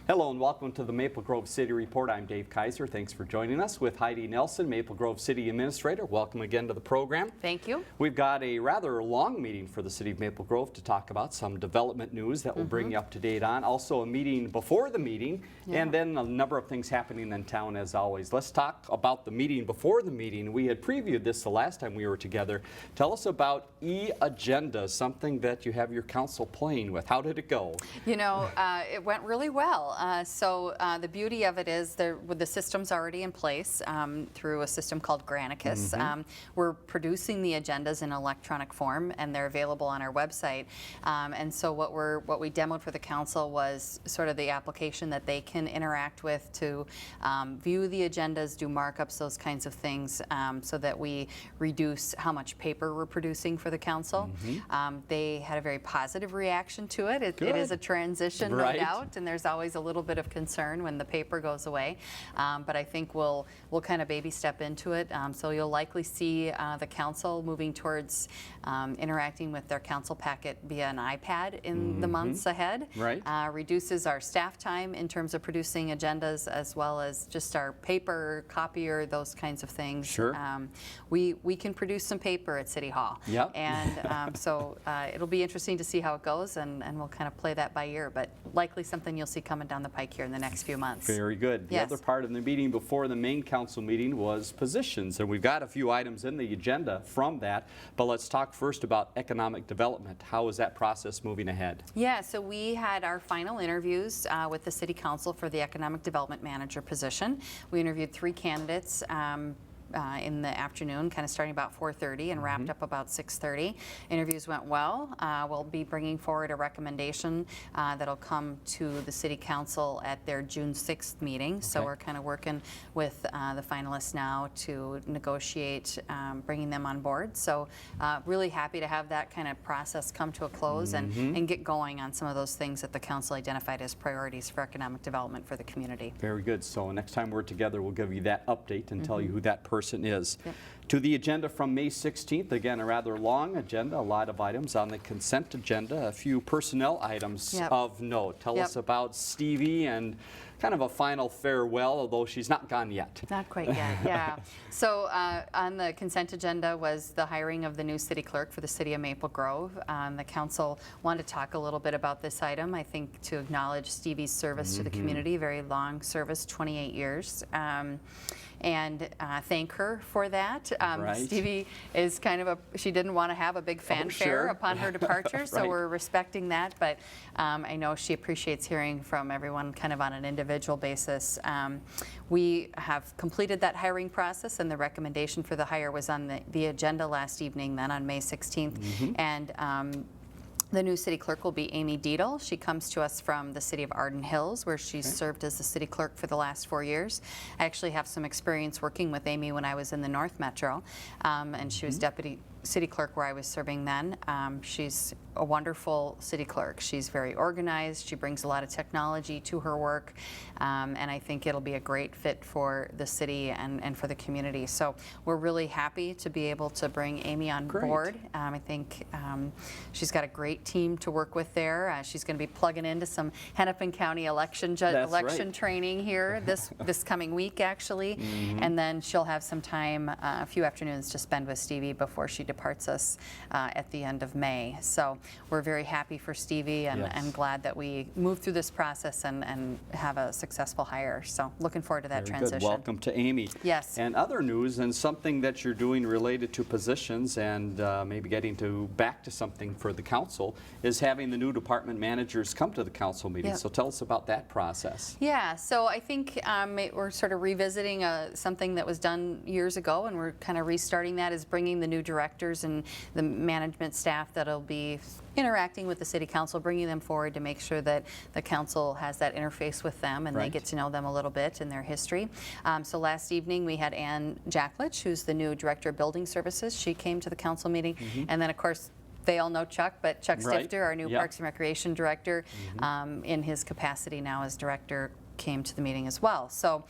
Hello and welcome to the Maple Grove City Report. I'm Dave Kaiser. Thanks for joining us with Heidi Nelson, Maple Grove City Administrator. Welcome again to the program. Thank you. We've got a rather long meeting for the City of Maple Grove to talk about some development news that will bring you up to date on. Also a meeting before the meeting and then a number of things happening in town as always. Let's talk about the meeting before the meeting. We had previewed this the last time we were together. Tell us about e-agenda, something that you have your council playing with. How did it go? You know, it went really well. The beauty of it is with the system's already in place through a system called Granicus. We're producing the agendas in electronic form and they're available on our website. And so what we demoed for the council was sort of the application that they can interact with to view the agendas, do markups, those kinds of things, so that we reduce how much paper we're producing for the council. They had a very positive reaction to it. It is a transition, no doubt, and there's always a little bit of concern when the paper goes away, but I think we'll kind of baby step into it. So you'll likely see the council moving towards interacting with their council packet via an iPad in the months ahead. Reduces our staff time in terms of producing agendas as well as just our paper copier, those kinds of things. We can produce some paper at City Hall. And so it'll be interesting to see how it goes, and we'll kind of play that by ear, but likely something you'll see coming down the pike here in the next few months. Very good. The other part of the meeting before the main council meeting was positions, and we've got a few items in the agenda from that, but let's talk first about economic development. How is that process moving ahead? Yeah, so we had our final interviews with the City Council for the Economic Development Manager position. We interviewed 3 candidates in the afternoon, kind of starting about 4:30 and wrapped up about 6:30. Interviews went well. We'll be bringing forward a recommendation that'll come to the City Council at their June 6th meeting. So we're kind of working with the finalists now to negotiate bringing them on board. So really happy to have that kind of process come to a close and get going on some of those things that the council identified as priorities for economic development for the community. Very good. So next time we're together, we'll give you that update and tell you who that person is. To the agenda from May 16th, again a rather long agenda, a lot of items on the consent agenda, a few personnel items of note. Tell us about Stevie and kind of a final farewell, although she's not gone yet. Not quite yet, So on the consent agenda was the hiring of the new city clerk for the city of Maple Grove. The council wanted to talk a little bit about this item, I think to acknowledge Stevie's service to the community, very long service, 28 years. And thank her for that. Stevie is kind of she didn't want to have a big fanfare upon her departure, so we're respecting that, but I know she appreciates hearing from everyone kind of on an individual basis. We have completed that hiring process, and the recommendation for the hire was on the agenda last evening, then on May 16th. And the new city clerk will be Amy Dietl. She comes to us from the city of Arden Hills, where she's served as the city clerk for the last 4 years. I actually have some experience working with Amy when I was in the North Metro, and she was deputy city clerk where I was serving then. She's a wonderful city clerk. She's very organized. She brings a lot of technology to her work, and I think it'll be a great fit for the city and for the community. So we're really happy to be able to bring Amy on board. I think she's got a great team to work with there. She's going to be plugging into some Hennepin County election training here this coming week, actually, and then she'll have some time, a few afternoons to spend with Stevie before she departs us at the end of May. So we're very happy for Stevie and glad that we moved through this process and have a successful hire. So looking forward to that transition. Good. Welcome to Amy. Yes. And other news and something that you're doing related to positions and maybe getting back to something for the council is having the new department managers come to the council meeting. So tell us about that process. Yeah, so I think we're sort of revisiting something that was done years ago, and we're kind of restarting that, is bringing the new directors and the management staff that'll be interacting with the city council, bringing them forward to make sure that the council has that interface with them and they get to know them a little bit and their history. So last evening we had Ann Jacklich, who's the new director of building services. She came to the council meeting, and then of course they all know Chuck, but Chuck Stifter, our new Parks and Recreation Director, in his capacity now as Director came to the meeting as well. So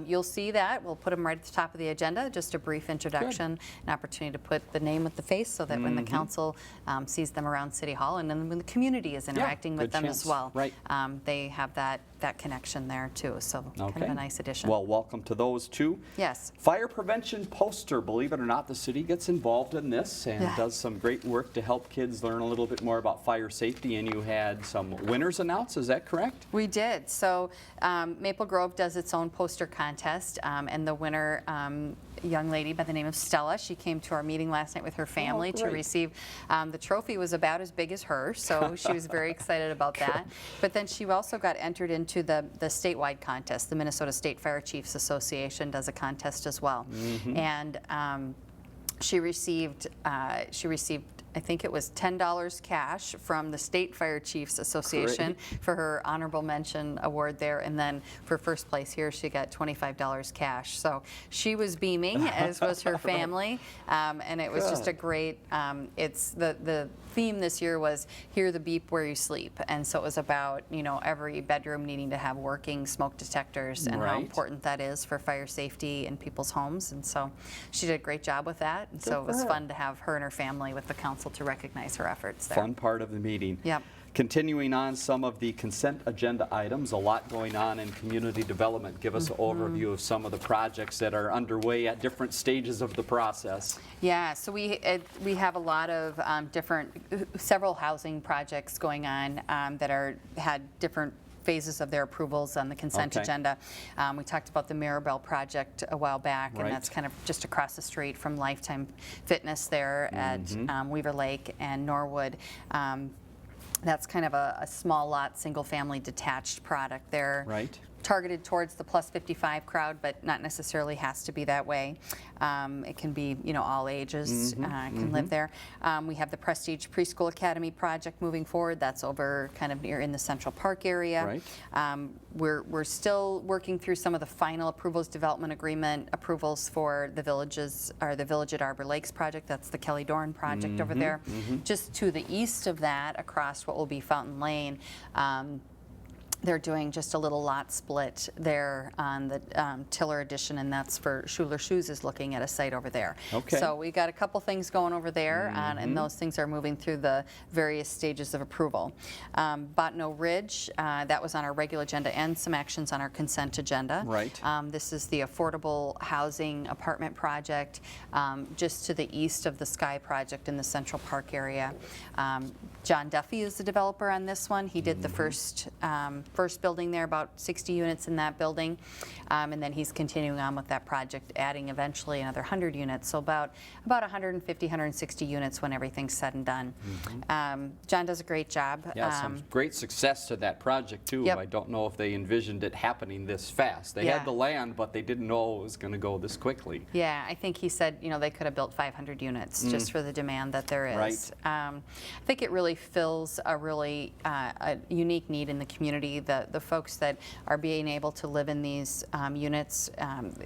you'll see that. We'll put them right at the top of the agenda, just a brief introduction, an opportunity to put the name with the face so that when the council sees them around City Hall, and then when the community is interacting with good them chance. as well, Right. they have that connection there too. So kind of a nice addition. Well, welcome to those two. Yes. Fire prevention poster, believe it or not, the city gets involved in this and does some great work to help kids learn a little bit more about fire safety, and you had some winners announced, is that correct? We did. So Maple Grove does its own poster contest, and the winner, young lady by the name of Stella, she came to our meeting last night with her family to receive the trophy. Was about as big as her, so she was very excited about that. But then she also got entered into the statewide contest. The Minnesota State Fire Chiefs Association does a contest as well, and she received I think it was $10 cash from the State Fire Chiefs Association for her honorable mention award there, and then for first place here she got $25 cash. So she was beaming, as was her family, and it was just a great, it's the theme this year was hear the beep where you sleep, and so it was about, you know, every bedroom needing to have working smoke detectors and how important that is for fire safety in people's homes, and so she did a great job with that, and so it was fun to have her and her family with the council to recognize her efforts there. Fun part of the meeting. Yep. Continuing on some of the consent agenda items, a lot going on in community development. Give us an overview of some of the projects that are underway at different stages of the process. Yeah, so we have a lot of several housing projects going on that had different phases of their approvals on the consent agenda. We talked about the Mirabelle project a while back, and that's kind of just across the street from Lifetime Fitness there at Weaver Lake and Norwood. That's kind of a small lot, single-family detached product there. Right. Targeted towards the plus 55 crowd, but not necessarily has to be that way. It can be, you know, all ages can live there. We have the Prestige Preschool Academy project moving forward. That's over kind of near in the Central Park area. Right. We're still working through some of the final approvals, development agreement approvals for the villages, or the Village at Arbor Lakes project. That's the Kelly Dorn project over there. Just to the east of that, across what will be Fountain Lane, they're doing just a little lot split there on the Tiller Edition, and that's for Schuler Shoes is looking at a site over there. Okay. So we got a couple things going over there, and those things are moving through the various stages of approval. Botno Ridge, that was on our regular agenda, and some actions on our consent agenda. Right. This is the affordable housing apartment project just to the east of the Sky project in the Central Park area. John Duffy is the developer on this one. He did the first building there, about 60 units in that building, and then he's continuing on with that project, adding eventually another 100 units, so about 150, 160 units when everything's said and done. John does a great job. Yeah, some great success to that project too. Yep. I don't know if they envisioned it happening this fast. They had the land, but they didn't know it was going to go this quickly. Yeah, I think he said, you know, they could have built 500 units just for the demand that there is. Right. I think it really fills a really a unique need in the community. The folks that are being able to live in these units,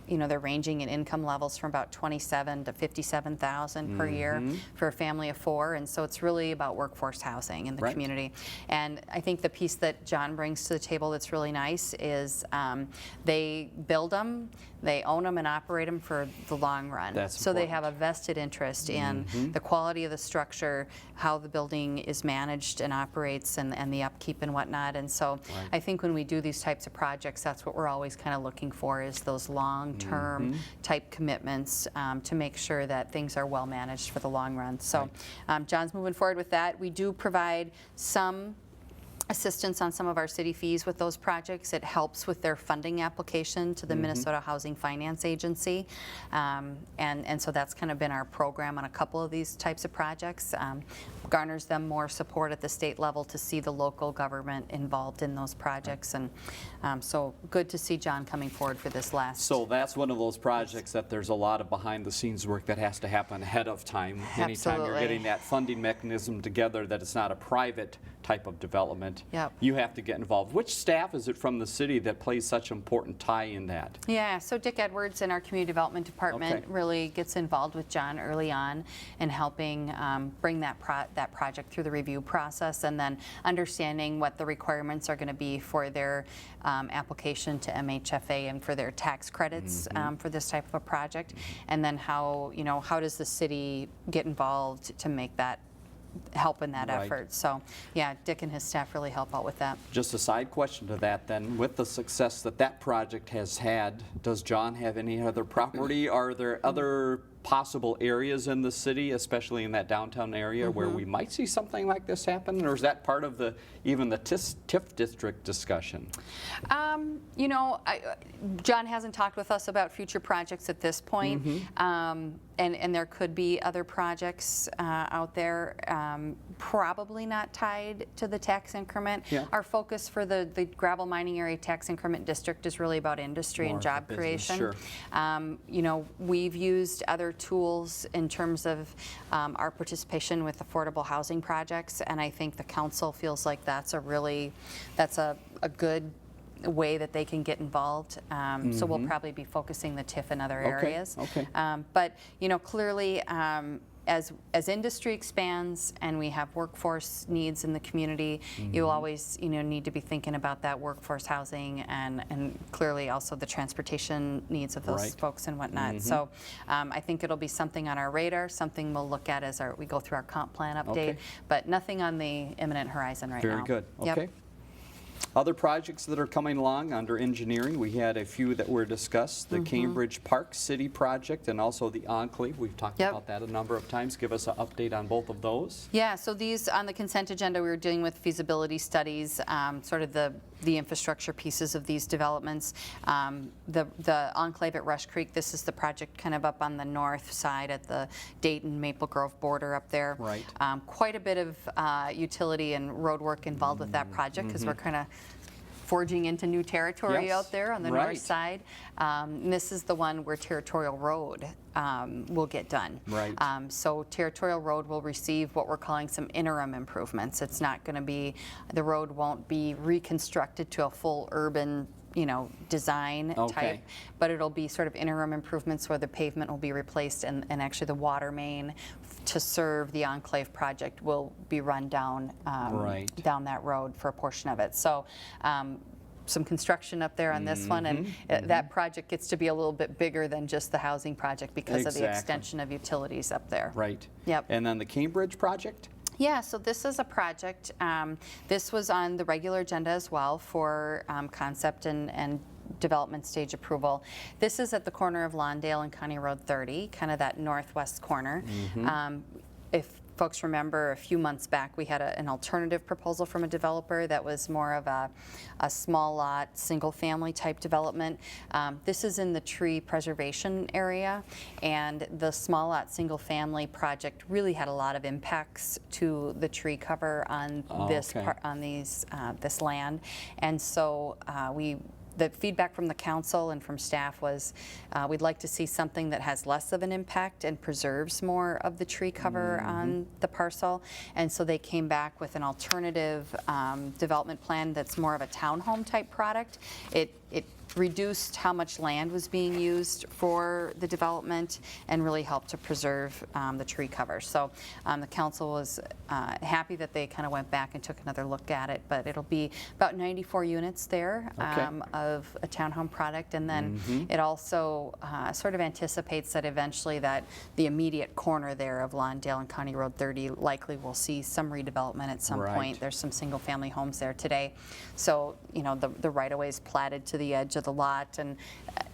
you know, they're ranging in income levels from about $27,000 to $57,000 per year for a family of 4, and so it's really about workforce housing in the community. And I think the piece that John brings to the table that's really nice is they build them, they own them and operate them for the long run. That's so important. they have a vested interest in the quality of the structure, how the building is managed and operates, and the upkeep and whatnot. And so I think when we do these types of projects, that's what we're always kind of looking for, is those long-term type commitments to make sure that things are well managed for the long run. So John's moving forward with that. We do provide some assistance on some of our city fees with those projects. It helps with their funding application to the Minnesota Housing Finance Agency, and so that's kind of been our program on a couple of these types of projects. Garners them more support at the state level to see the local government involved in those projects, and so good to see John coming forward for this last. So that's one of those projects that there's a lot of behind-the-scenes work that has to happen ahead of time. Anytime you're getting that funding mechanism together, that it's not a private type of development, development, Yep. you have to get involved. Which staff is it from the city that plays such an important tie in that? Yeah, so Dick Edwards in our community development department Okay. really gets involved with John early on in helping bring that project through the review process, and then understanding what the requirements are going to be for their application to MHFA and for their tax credits for this type of a project, and then how does the city get involved to make that help in that Right. effort. So yeah, Dick and his staff really help out with that. Just a side question to that then, with the success that that project has had, does John have any other property? Are there other possible areas in the city, especially in that downtown area, where we might see something like this happen? Or is that part of even the TIF district discussion? John hasn't talked with us about future projects at this point, and there could be other projects out there, probably not tied to the tax increment. Yeah. Our focus for the gravel mining area tax increment district is really about industry More and of job the business, creation. sure. We've used other tools in terms of our participation with affordable housing projects, and I think the council feels like that's a good way that they can get involved. So we'll probably be focusing the TIF in other areas. Okay. But clearly, as industry expands and we have workforce needs in the community, you'll always need to be thinking about that workforce housing and clearly also the transportation needs of those Right. folks and whatnot. So I think it'll be something on our radar, something we'll look at as we go through our comp plan update, Okay. but nothing on the imminent horizon right now. Very good. Yep. Okay. Other projects that are coming along under engineering, we had a few that were discussed, the Cambridge Park City project and also the Enclave. We've talked Yep. about that a number of times. Give us an update on both of those. Yeah, so these on the consent agenda, we were dealing with feasibility studies, sort of the infrastructure pieces of these developments. The Enclave at Rush Creek, this is the project kind of up on the north side at the Dayton Maple Grove border up there. Right. Quite a bit of utility and road work involved with that project because we're kind of forging into new territory Yes, out there on the right. north side. And this is the one where Territorial Road will get done. Right. So Territorial Road will receive what we're calling some interim improvements. It's not going to be, the road won't be reconstructed to a full urban design Okay. type, but it'll be sort of interim improvements where the pavement will be replaced and actually the water main to serve the Enclave project will be run down Right. down that road for a portion of it. So some construction up there on this one, and that project gets to be a little bit bigger than just the housing project because of the Exactly. extension of utilities up there. Right. Yep. And then the Cambridge project? Yeah, so this is a project, this was on the regular agenda as well for concept and development stage approval. This is at the corner of Lawndale and County Road 30, kind of that northwest corner. If folks remember, a few months back, we had an alternative proposal from a developer that was more of a small lot, single family type development. This is in the tree preservation area, and the small lot, single family project really had a lot of impacts to the tree cover on this okay. this land. And so the feedback from the council and from staff was we'd like to see something that has less of an impact and preserves more of the tree cover on the parcel. And so they came back with an alternative development plan that's more of a townhome type product. It reduced how much land was being used for the development and really helped to preserve the tree cover. So the council was happy that they kind of went back and took another look at it, but it'll be about 94 units there Okay. of a townhome product, and then it also sort of anticipates that eventually that the immediate corner there of Lawndale and County Road 30 likely will see some redevelopment at some Right. point. There's some single family homes there today. So, the right-of-way is platted to the edge of the lot, and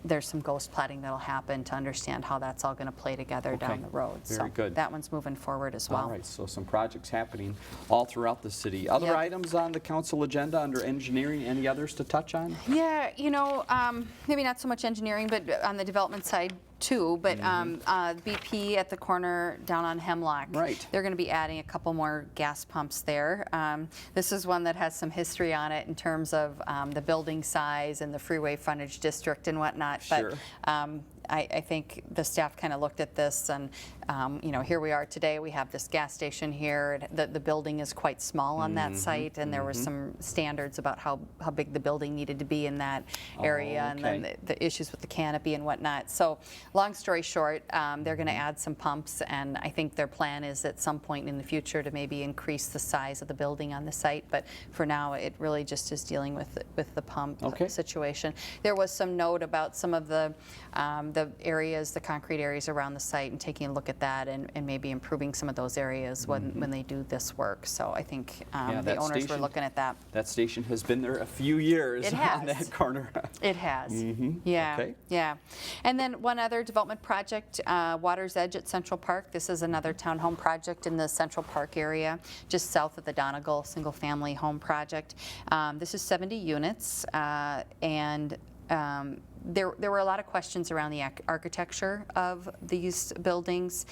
there's some ghost platting that'll happen to understand how that's all going to play together down the road. Very So good. that one's moving forward as well. All right, so some projects happening all throughout the city. Other Yep. items on the council agenda under engineering, any others to touch on? Yeah, maybe not so much engineering, but on the development side too, but BP at the corner down on Hemlock. Right. They're going to be adding a couple more gas pumps there. This is one that has some history on it in terms of the building size and the freeway frontage district and whatnot. Sure. But I think the staff kind of looked at this, and you know, here we are today. We have this gas station here. The building is quite small on that site, and there were some standards about how big the building needed to be in that area, and then the issues with the canopy and whatnot. So, long story short, they're going to add some pumps, and I think their plan is at some point in the future to maybe increase the size of the building on the site. But for now, it really just is dealing with the pump situation. There was some note about some of the areas, the concrete areas around the site, and taking a look at that and maybe improving some of those areas when they do this work. So I think the owners were looking at that. That station has been there a few years on that corner. It has. Yeah. Yeah. And then one other development project, Water's Edge at Central Park. This is another townhome project in the Central Park area, just south of the Donegal single-family home project. This is 70 units, and there were a lot of questions around the architecture of these buildings.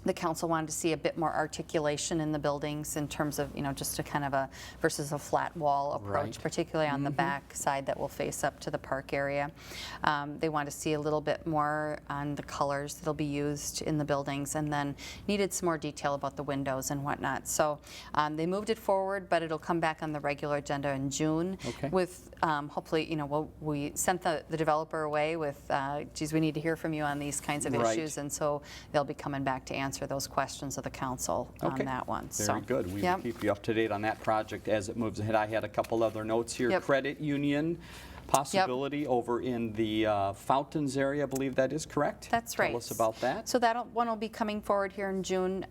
The council wanted to see a bit more articulation in the buildings in terms of, you know, just a kind of a versus a flat wall approach, particularly on the back side that will face up to the park area. They want to see a little bit more on the colors that'll be used in the buildings, and then needed some more detail about the windows and whatnot. So they moved it forward, but it'll come back on the regular agenda in June with hopefully, you know, we sent the developer away with, geez, we need to hear from you on these kinds of issues, and so they'll be coming back to answer those questions of the council on that one. Very good. We will keep you up to date on that project as it moves ahead. I had a couple other notes here. Credit union possibility over in the Fountains area, I believe that is correct? That's right. Tell us about that. So that one will be coming forward here in June.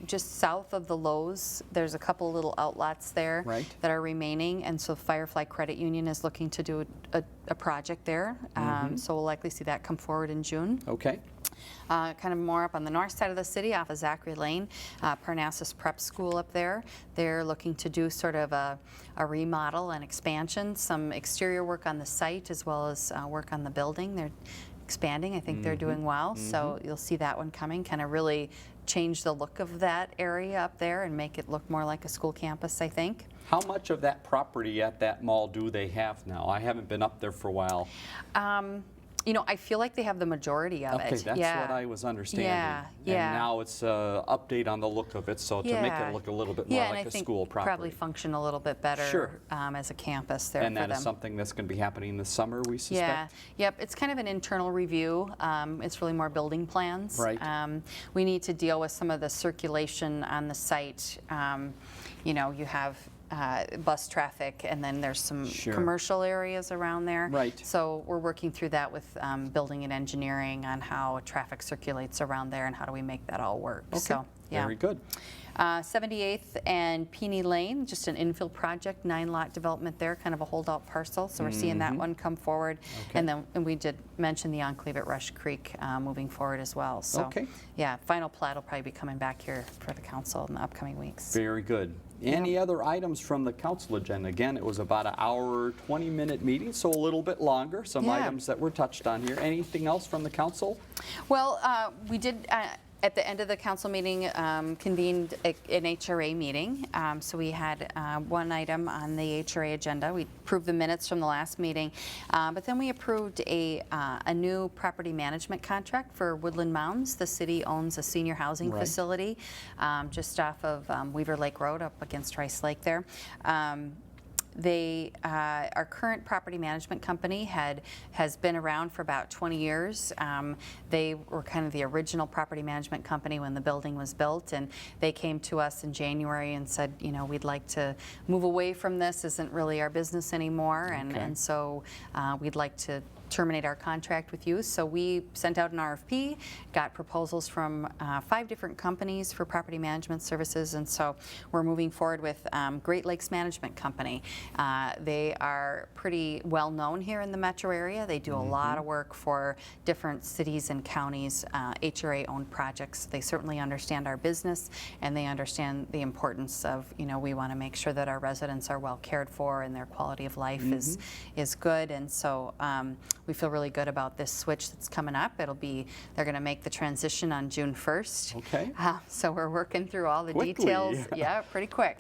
Just south of the Lowe's, there's a couple little outlets there that are remaining, and so Firefly Credit Union is looking to do a project there. So we'll likely see that come forward in June. Okay. Kind of more up on the north side of the city off of Zachary Lane, Parnassus Prep School up there. They're looking to do sort of a remodel and expansion, some exterior work on the site as well as work on the building. They're expanding. I think they're doing well, so you'll see that one coming, kind of really change the look of that area up there and make it look more like a school campus, I think. How much of that property at that mall do they have now? I haven't been up there for a while. You know, I feel like they have the majority of it. Okay, that's what I was understanding. And now it's an update on the look of it, so to make it look a little bit more like a school property. Probably function a little bit better as a campus there and for them. And that is something that's going to be happening this summer, we suspect? Yep, it's kind of an internal review. It's really more building plans. Right. We need to deal with some of the circulation on the site. You know, you have bus traffic, and then there's some commercial areas around there. Right. So we're working through that with building and engineering on how traffic circulates around there and how do we make that all work. Okay. So, very good. 78th and Peony Lane, just an infill project, 9-lot development there, kind of a holdout parcel. So we're seeing that one come forward. And then we did mention the enclave at Rush Creek moving forward as well. So yeah, final plat will probably be coming back here for the council in the upcoming weeks. Very good. Any other items from the council agenda? Again, it was about an hour, 20-minute meeting, so a little bit longer. Some items that were touched on here. Anything else from the council? Well, we did at the end of the council meeting convened an HRA meeting. So we had one item on the HRA agenda. We approved the minutes from the last meeting, but then we approved a new property management contract for Woodland Mounds. The city owns a senior housing facility just off of Weaver Lake Road up against Rice Lake there. Our current property management company has been around for about 20 years. They were kind of the original property management company when the building was built, and they came to us in January and said, you know, we'd like to move away from this. Isn't really our business anymore, and so we'd like to terminate our contract with you. So we sent out an RFP, got proposals from 5 different companies for property management services, and so we're moving forward with Great Lakes Management Company. They are pretty well known here in the metro area. They do a lot of work for different cities and counties, HRA-owned projects. They certainly understand our business, and they understand the importance of, you know, we want to make sure that our residents are well cared for and their quality of life is good, and so we feel really good about this switch that's coming up. They're going to make the transition on June 1st. Okay. So we're working through all the Quickly. details. Yeah, pretty quick.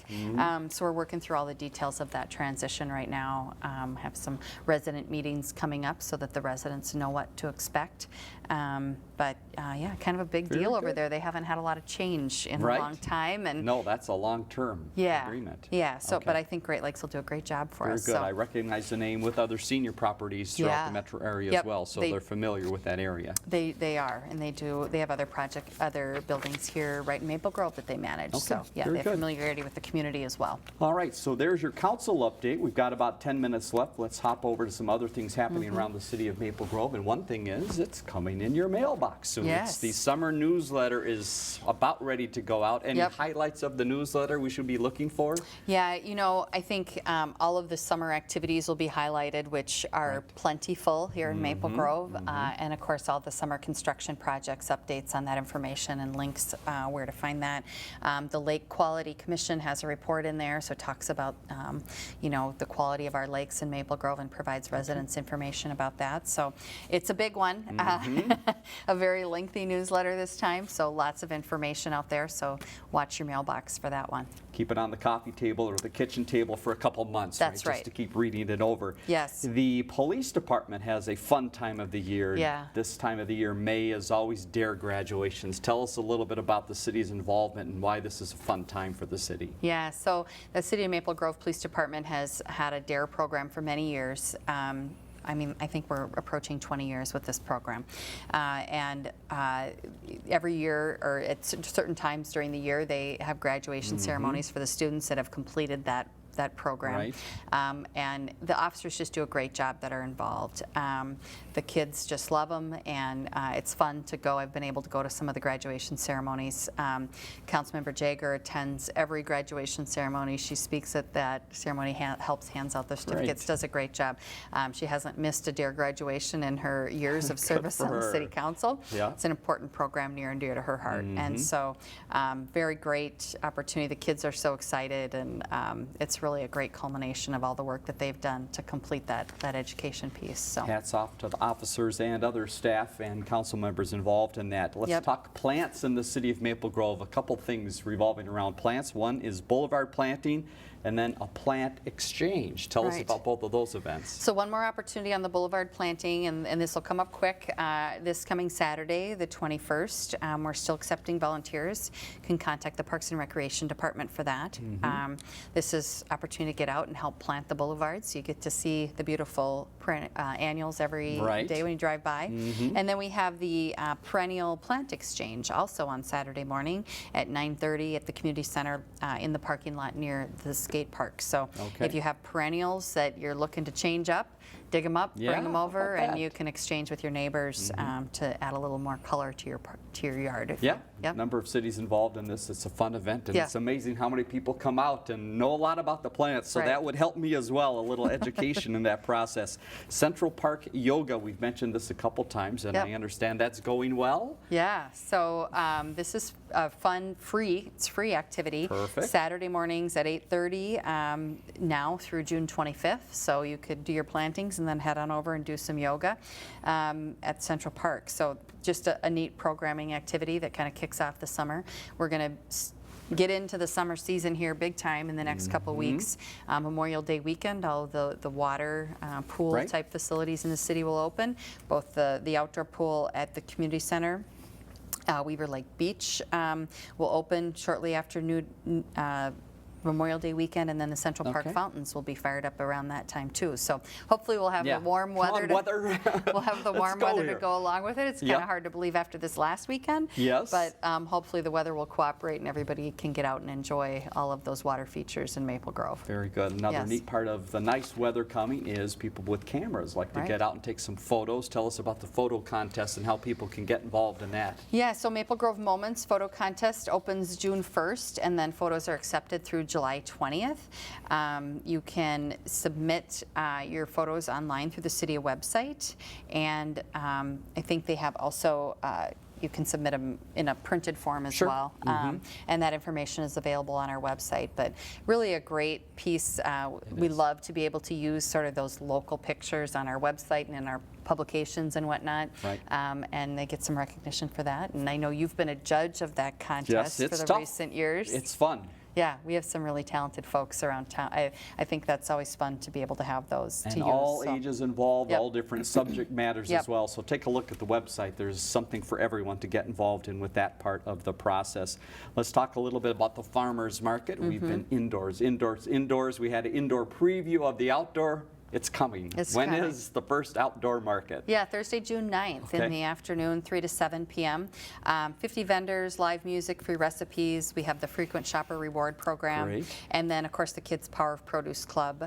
So we're working through all the details of that transition right now. Have some resident meetings coming up so that the residents know what to expect. But yeah, kind of a big deal over there. They haven't had a lot of change in a long time. And no, that's a long-term agreement. Yeah. So, but I think Great Lakes will do a great job for us. Very good. So. I recognize the name with other senior properties throughout the metro area as well, so they're familiar with that area. They are, and they have other buildings here right in Maple Grove that they manage. So yeah, they have familiarity with the community as well. All right, so there's your council update. We've got about 10 minutes left. Let's hop over to some other things happening around the city of Maple Grove. And one thing is, it's coming in your mailbox soon. Yes. The summer newsletter is about ready to go out. Any highlights of the newsletter we should be looking for? Yeah, you know, I think all of the summer activities will be highlighted, which are plentiful here in Maple Grove. And of course, all the summer construction projects, updates on that information and links where to find that. The Lake Quality Commission has a report in there, so it talks about, you know, the quality of our lakes in Maple Grove and provides residents information about that. So it's a big one, a very lengthy newsletter this time, so lots of information out there, so watch your mailbox for that one. Keep it on the coffee table or the kitchen table for a couple months, That's right. Just to keep reading it over. Yes. The police department has a fun time of the year. Yeah. This time of the year, May, is always DARE graduations. Tell us a little bit about the city's involvement and why this is a fun time for the city. Yeah, so the City of Maple Grove Police Department has had a DARE program for many years. I mean, I think we're approaching 20 years with this program. Every year, or at certain times during the year, they have graduation ceremonies for the students that have completed that program. Right. And the officers just do a great job that are involved. The kids just love them, and it's fun to go. I've been able to go to some of the graduation ceremonies. Councilmember Jager attends every graduation ceremony. She speaks at that ceremony, helps hands out the certificates, does a great job. She hasn't missed a DARE graduation in her years of service on the city council. Yeah. It's an important program near and dear to her heart. And so very great opportunity. The kids are so excited, and it's really a great culmination of all the work that they've done to complete that education piece. So hats off to the officers and other staff and council members involved in that. Let's talk plants in the city of Maple Grove. A couple things revolving around plants. One is boulevard planting, and then a plant exchange. Tell us about both of those events. So one more opportunity on the boulevard planting, and this will come up quick. This coming Saturday, the 21st, we're still accepting volunteers. You can contact the Parks and Recreation Department for that. This is opportunity to get out and help plant the boulevards. You get to see the beautiful annuals every day when you drive by. And then we have the perennial plant exchange also on Saturday morning at 9:30 at the community center in the parking lot near the skate park. So if you have perennials that you're looking to change up, dig them up, bring them over, and you can exchange with your neighbors to add a little more color to your yard. Number of cities involved in this. It's a fun event, and it's amazing how many people come out and know a lot about the plants, so that would help me as well, a little education in that process. Central Park Yoga, we've mentioned this a couple times, and I understand that's going well? Yeah, so this is a fun, it's free activity. Perfect. Saturday mornings at 8:30 now through June 25th, so you could do your plantings and then head on over and do some yoga at Central Park. So just a neat programming activity that kind of kicks off the summer. We're going to get into the summer season here big time in the next couple weeks. Memorial Day weekend, all the water pool type facilities in the city will open. Both the outdoor pool at the community center, Weaver Lake Beach will open shortly after Memorial Day weekend, and then the Central Park fountains will be fired up around that time too. So hopefully we'll have the warm weather. We'll have the warm weather to go along with it. It's kind of hard to believe after this last weekend. Yes. But hopefully the weather will cooperate and everybody can get out and enjoy all of those water features in Maple Grove. Very good. Another neat part of the nice weather coming is people with cameras like to get out and take some photos. Tell us about the photo contest and how people can get involved in that. Yeah, so Maple Grove Moments photo contest opens June 1st, and then photos are accepted through July 20th. You can submit your photos online through the city website, and I think they have also you can submit them in a printed form as Sure. well. And that information is available on our website. But really a great piece. We love to be able to use sort of those local pictures on our website and in our publications and whatnot. Right. And they get some recognition for that. And I know you've been a judge of that contest Yes, it's for the tough. recent years. It's fun. Yeah, we have some really talented folks around town. I think that's always fun to be able to have those to And use. all so. ages involved, Yep. all different subject matters Yep. as well. So take a look at the website. There's something for everyone to get involved in with that part of the process. Let's talk a little bit about the farmers market. We've been indoors. We had an indoor preview of the outdoor. It's coming. It's When coming. is the first outdoor market? Yeah, Thursday, June 9th Okay. in the afternoon, 3 to 7 p.m. 50 vendors, live music, free recipes. We have the frequent shopper reward program. Great. And then, of course, the Kids Power of Produce Club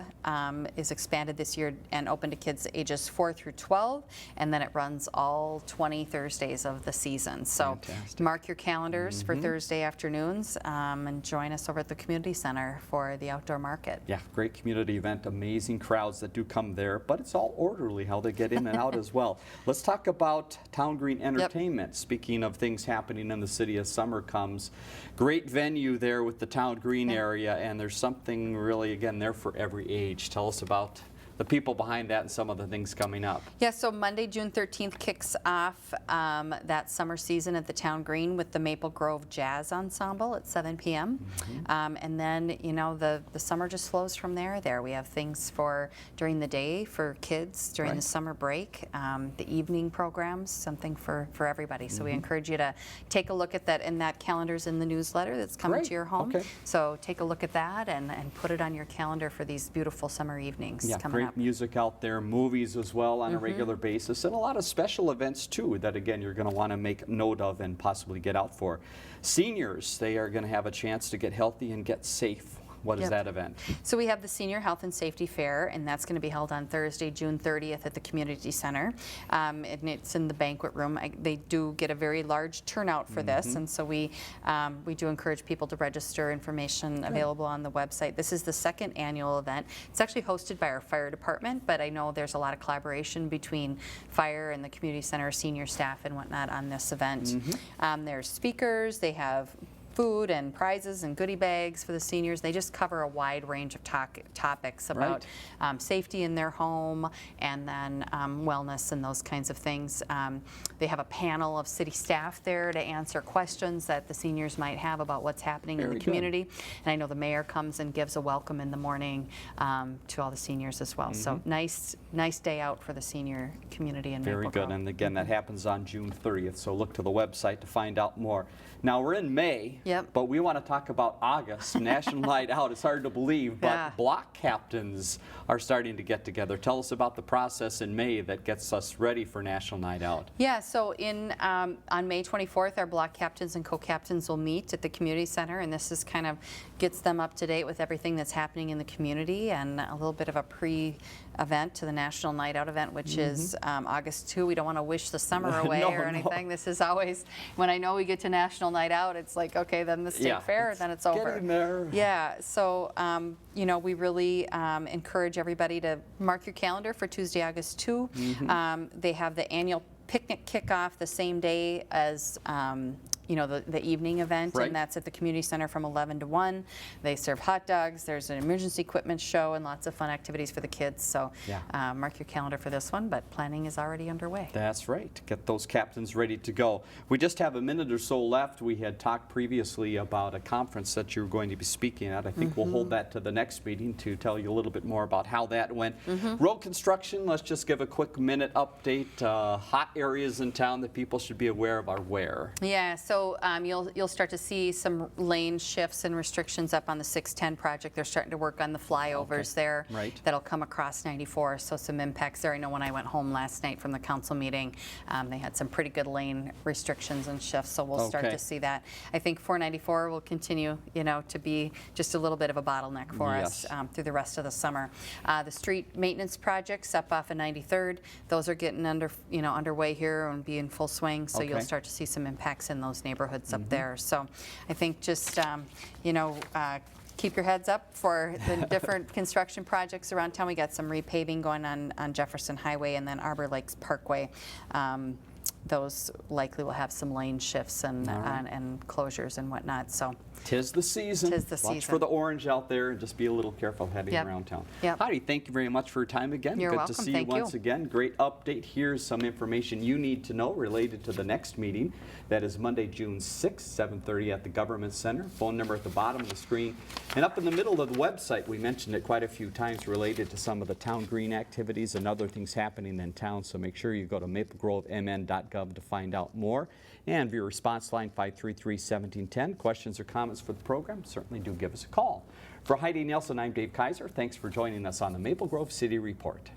is expanded this year and open to kids ages 4 through 12. And then it runs all 20 Thursdays of the season. So Fantastic. mark your calendars for Thursday afternoons and join us over at the community center for the outdoor market. Yeah, great community event, amazing crowds that do come there, but it's all orderly how they get in and out as well. Let's talk about Town Green Entertainment. Speaking of things happening in the city as summer comes, great venue there with the Town Green area, and there's something really, again, there for every age. Tell us about the people behind that and some of the things coming up. Yeah, so Monday, June 13th kicks off that summer season at the Town Green with the Maple Grove Jazz Ensemble at 7 p.m. And then, you know, the summer just flows from there. We have things for during the day for kids during the summer break, the evening programs, something for everybody. So we encourage you to take a look at that, and that calendar's in the newsletter that's coming Great. to your home. Okay. So take a look at that and put it on your calendar for these beautiful summer evenings Yeah, coming great up. music out there, movies as well on a regular basis, and a lot of special events too that, again, you're going to want to make note of and possibly get out for. Seniors, they are going to have a chance to get healthy and get safe. What is Yep. that event? So we have the Senior Health and Safety Fair, and that's going to be held on Thursday, June 30th at the Community Center. And it's in the banquet room. They do get a very large turnout for this, and so we do encourage people to register. Information available on the website. This is the second annual event. It's actually hosted by our fire department, but I know there's a lot of collaboration between fire and the Community Center senior staff and whatnot on this event. There's speakers. They have food and prizes and goodie bags for the seniors. They just cover a wide range of topics about safety in their home and then wellness and those kinds of things. They have a panel of city staff there to answer questions that the seniors might have about what's happening in Very the good. community. And I know the mayor comes and gives a welcome in the morning to all the seniors as well. So nice day out for the senior community in Very Maple good, Grove. and again, that happens on June 30th, so look to the website to find out more. Now, we're in May, Yep. but we want to talk about August, National Night Out. It's hard to believe, but Yeah. block captains are starting to get together. Tell us about the process in May that gets us ready for National Night Out. Yeah, so on May 24th, our block captains and co-captains will meet at the community center, and this is kind of gets them up to date with everything that's happening in the community and a little bit of a pre-event to the National Night Out event, which is August 2. We don't want to wish the summer away No, or no. anything. This is always, when I know we get to National Night Out, it's like, okay, then the state fair, then it's over. Getting there. Yeah, so you know, we really encourage everybody to mark your calendar for Tuesday, August 2. They have the annual picnic kickoff the same day as you know, the evening event, Right. and that's at the community center from 11 to 1. They serve hot dogs. There's an emergency equipment show and lots of fun activities for the kids. So Yeah. mark your calendar for this one, but planning is already underway. That's right. Get those captains ready to go. We just have a minute or so left. We had talked previously about a conference that you're going to be speaking at. I think we'll hold that to the next meeting to tell you a little bit more about how that went. Road construction, let's just give a quick minute update. Hot areas in town that people should be aware of are where? Yeah, so you'll start to see some lane shifts and restrictions up on the 610 project. They're starting to work on the flyovers there. Right. That'll come across 94, so some impacts there. I know when I went home last night from the council meeting, they had some pretty good lane restrictions and shifts, so we'll start Okay. to see that. I think 494 will continue, you know, to be just a little bit of a bottleneck for us Yes. through the rest of the summer. The street maintenance projects up off of 93rd, those are getting underway here and be in full swing, so you'll Okay. start to see some impacts in those neighborhoods up there. So I think just, keep your heads up for the different construction projects around town. We got some repaving going on Jefferson Highway and then Arbor Lakes Parkway. those likely will have some lane shifts and closures and whatnot. So Tis the season. Tis the Watch season. for the orange out there and just be a little careful heading Yep. around town. Yep. Heidi, thank you very much for your time again. You're Good welcome. to see Thank you you. once again. Great update. Here's some information you need to know related to the next meeting. That is Monday, June 6th, 7:30 at the Government Center. Phone number at the bottom of the screen. And up in the middle of the website, we mentioned it quite a few times related to some of the town green activities and other things happening in town. So make sure you go to maplegrovemn.gov to find out more. And via response line 533-1710. Questions or comments for the program, certainly do give us a call. For Heidi Nelson, I'm Dave Kaiser. Thanks for joining us on the Maple Grove City Report.